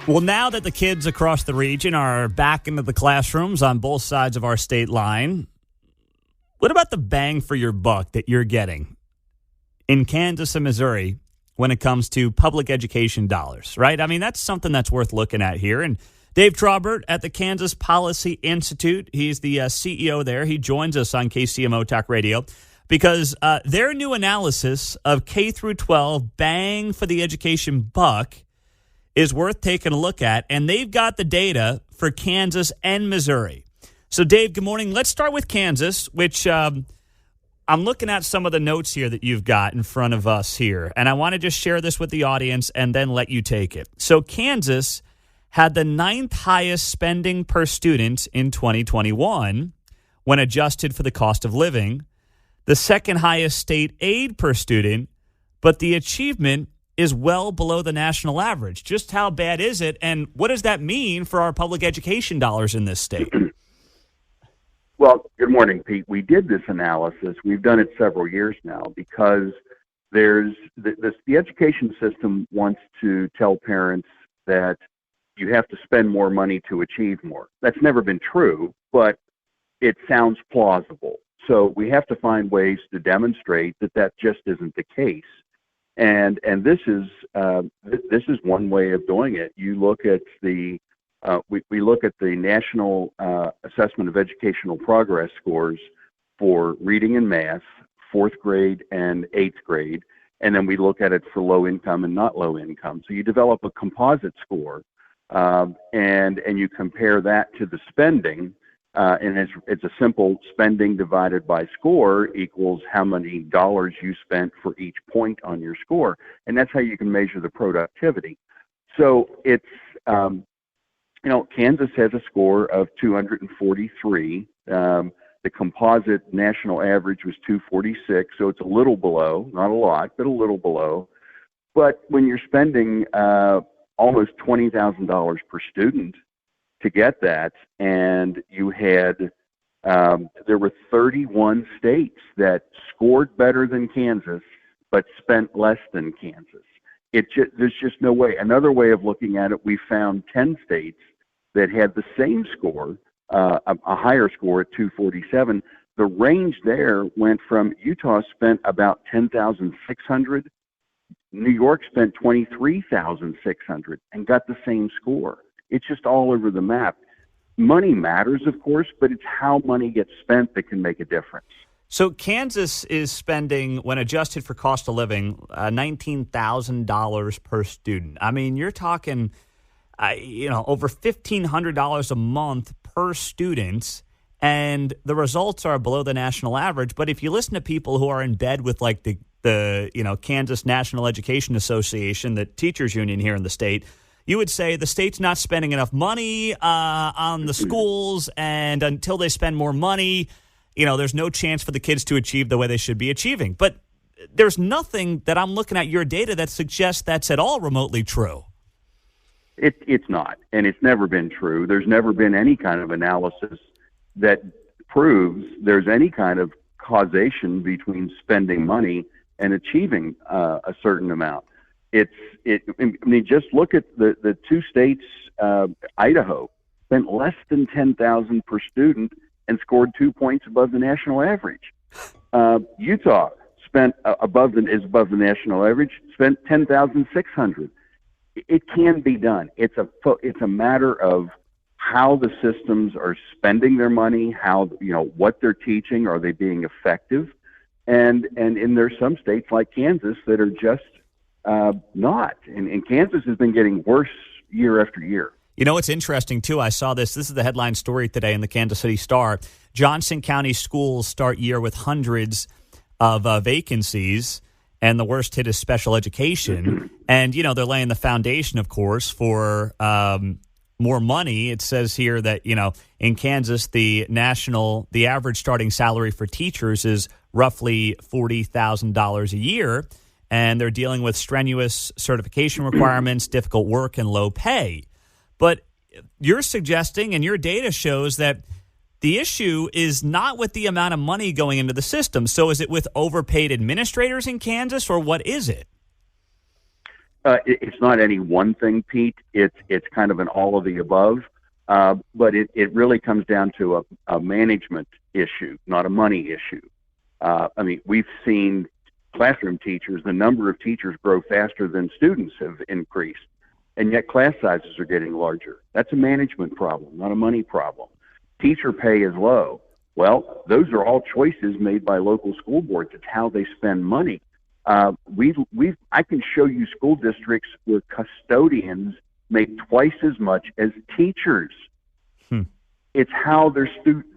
Well, now that the kids across the region are back into the classrooms on both sides of our state line, what about the bang for your buck that you're getting in Kansas and Missouri when it comes to public education dollars, right? I mean, that's something that's worth looking at here. And Dave Trabert at the Kansas Policy Institute, he's the CEO there. He joins us on KCMO Talk Radio because their new analysis of K through 12 bang for the education buck is worth taking a look at, and they've got the data for Kansas and Missouri. So, Dave, good morning. Let's start with Kansas, which I'm looking at some of the notes here that you've got in front of us here, and I want to just share this with the audience and then let you take it. So, Kansas had the 9th highest spending per student in 2021 when adjusted for the cost of living, the 2nd highest state aid per student, but the achievement is well below the national average. Just how bad is it, and what does that mean for our public education dollars in this state? Well, good morning, Pete. We did this analysis. We've done it several years now because there's the education system wants to tell parents that you have to spend more money to achieve more. That's never been true, but it sounds plausible. So we have to find ways to demonstrate that that just isn't the case. And this is one way of doing it. You look at we look at the National Assessment of Educational Progress scores for reading and math, 4th grade and 8th grade, and then we look at it for low income and not low income. So you develop a composite score, and you compare that to the spending. And it's a simple spending divided by score equals how many dollars you spent for each point on your score. And that's how you can measure the productivity. So it's, Kansas has a score of 243. The composite national average was 246. So it's a little below, not a lot, but a little below. But when you're spending almost $20,000 per student to get that, and you had there were 31 states that scored better than Kansas but spent less than Kansas. There's just no way. Another way of looking at it, we found 10 states that had the same score, a higher score at 247. The range there went from Utah spent about 10,600, New York spent 23,600 and got the same score. It's just all over the map. Money matters, of course, but it's how money gets spent that can make a difference. So Kansas is spending, when adjusted for cost of living, $19,000 per student. I mean, you're talking, over $1,500 a month per student, and the results are below the national average. But if you listen to people who are in bed with like the Kansas National Education Association, the teachers union here in the state, you would say the state's not spending enough money on the schools, and until they spend more money, there's no chance for the kids to achieve the way they should be achieving. But there's nothing that I'm looking at your data that suggests that's at all remotely true. It's not, and it's never been true. There's never been any kind of analysis that proves there's any kind of causation between spending money and achieving a certain amount. Just look at the two states. Idaho spent less than $10,000 per student and scored 2 points above the national average. Utah spent above the national average, spent $10,600. It can be done. It's a matter of how the systems are spending their money, how what they're teaching, are they being effective, and there's some states like Kansas that are just not. And Kansas has been getting worse year after year. It's interesting, too. I saw this. This is the headline story today in the Kansas City Star. Johnson County schools start year with hundreds of vacancies, and the worst hit is special education. And, they're laying the foundation, of course, for more money. It says here that, in Kansas, the average starting salary for teachers is roughly $40,000 a year. And they're dealing with strenuous certification requirements, difficult work, and low pay. But you're suggesting, and your data shows, that the issue is not with the amount of money going into the system. So is it with overpaid administrators in Kansas, or what is it? It's not any one thing, Pete. It's kind of an all of the above. But it really comes down to a management issue, not a money issue. I mean, we've seen classroom teachers, the number of teachers grow faster than students have increased, and yet class sizes are getting larger. That's a management problem, not a money problem. Teacher pay is low. Well, those are all choices made by local school boards. It's how they spend money. I can show you school districts where custodians make twice as much as teachers. It's how they're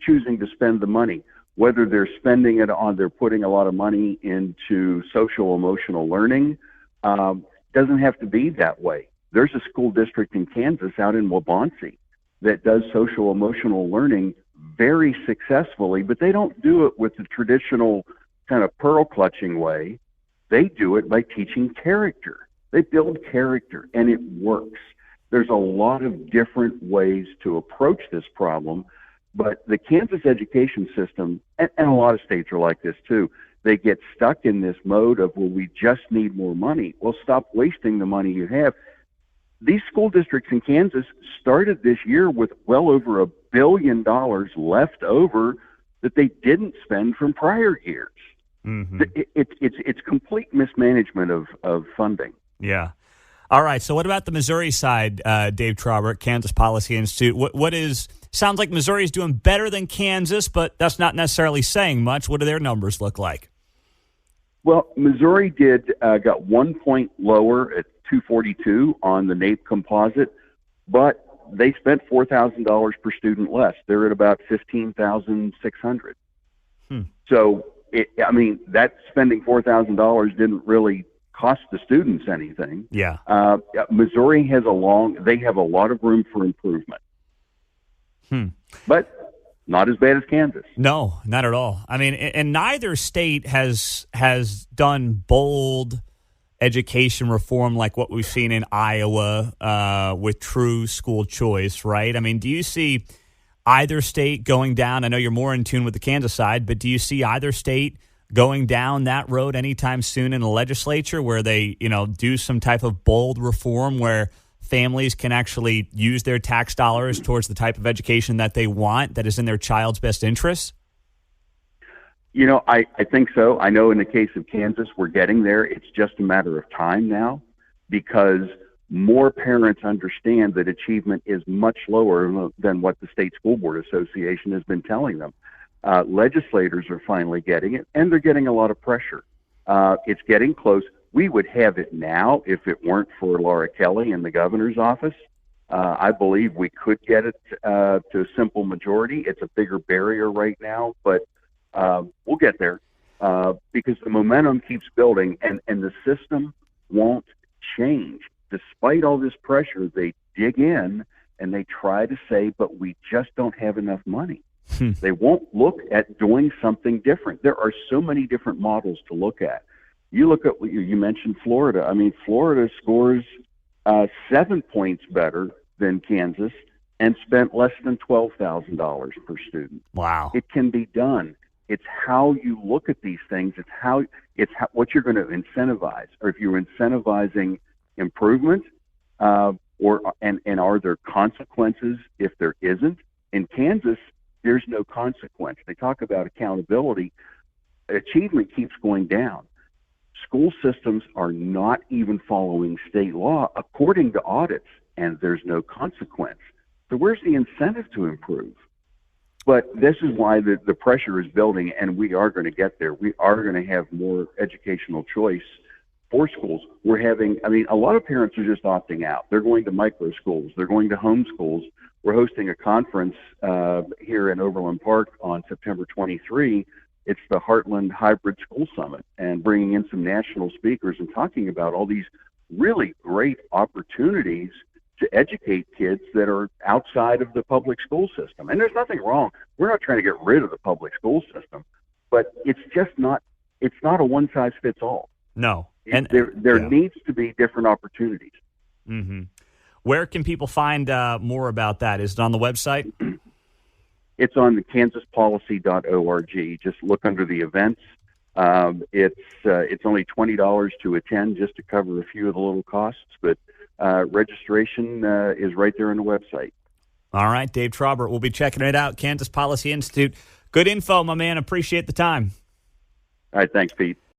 choosing to spend the money. Whether they're spending it on, they're putting a lot of money into social emotional learning. Doesn't have to be that way. There's a school district in Kansas out in Waubonsee that does social emotional learning very successfully, but they don't do it with the traditional kind of pearl clutching way. They do it by teaching character. They build character, and it works. There's a lot of different ways to approach this problem, but the Kansas education system, and a lot of states are like this too, they get stuck in this mode of, well, we just need more money. Well, stop wasting the money you have. These school districts in Kansas started this year with well over $1 billion left over that they didn't spend from prior years. Mm-hmm. It's complete mismanagement of funding. Yeah. All right. So what about the Missouri side, Dave Trabert, Kansas Policy Institute? Sounds like Missouri is doing better than Kansas, but that's not necessarily saying much. What do their numbers look like? Well, Missouri got 1 point lower at 242 on the NAEP composite, but they spent $4,000 per student less. They're at about $15,600. So, that spending $4,000 didn't really cost the students anything. Yeah. Missouri has they have a lot of room for improvement. But not as bad as Kansas. No, not at all. I mean, and neither state has done bold education reform like what we've seen in Iowa with true school choice, right? I mean, do you see either state going down? I know you're more in tune with the Kansas side, but do you see either state going down that road anytime soon in the legislature where they, do some type of bold reform where families can actually use their tax dollars towards the type of education that they want that is in their child's best interests? I think so. I know in the case of Kansas, we're getting there. It's just a matter of time now because more parents understand that achievement is much lower than what the State School Board Association has been telling them. Legislators are finally getting it, and they're getting a lot of pressure. It's getting close. We would have it now if it weren't for Laura Kelly in the governor's office. I believe we could get it to a simple majority. It's a bigger barrier right now, but we'll get there because the momentum keeps building, and the system won't change. Despite all this pressure, they dig in and they try to say, but we just don't have enough money. They won't look at doing something different. There are so many different models to look at. You look at what you mentioned Florida. I mean, Florida scores 7 points better than Kansas and spent less than $12,000 per student. Wow. It can be done. It's how you look at these things. It's how what you're going to incentivize, or if you're incentivizing improvement, and are there consequences if there isn't? In Kansas, there's no consequence. They talk about accountability. Achievement keeps going down. School systems are not even following state law according to audits, and there's no consequence. So where's the incentive to improve? But this is why the pressure is building, and we are going to get there. We are going to have more educational choice for schools. A lot of parents are just opting out. They're going to micro schools. They're going to home schools. We're hosting a conference here in Overland Park on September 23. It's the Heartland Hybrid School Summit, and bringing in some national speakers and talking about all these really great opportunities to educate kids that are outside of the public school system. And there's nothing wrong. We're not trying to get rid of the public school system, but it's not a one-size-fits-all. No. And there needs to be different opportunities. Mm-hmm. Where can people find more about that? Is it on the website? It's on the kansaspolicy.org. Just look under the events. It's only $20 to attend, just to cover a few of the little costs, but registration is right there on the website. All right, Dave Trabert. We'll be checking it out. Kansas Policy Institute. Good info, my man. Appreciate the time. All right, thanks, Pete.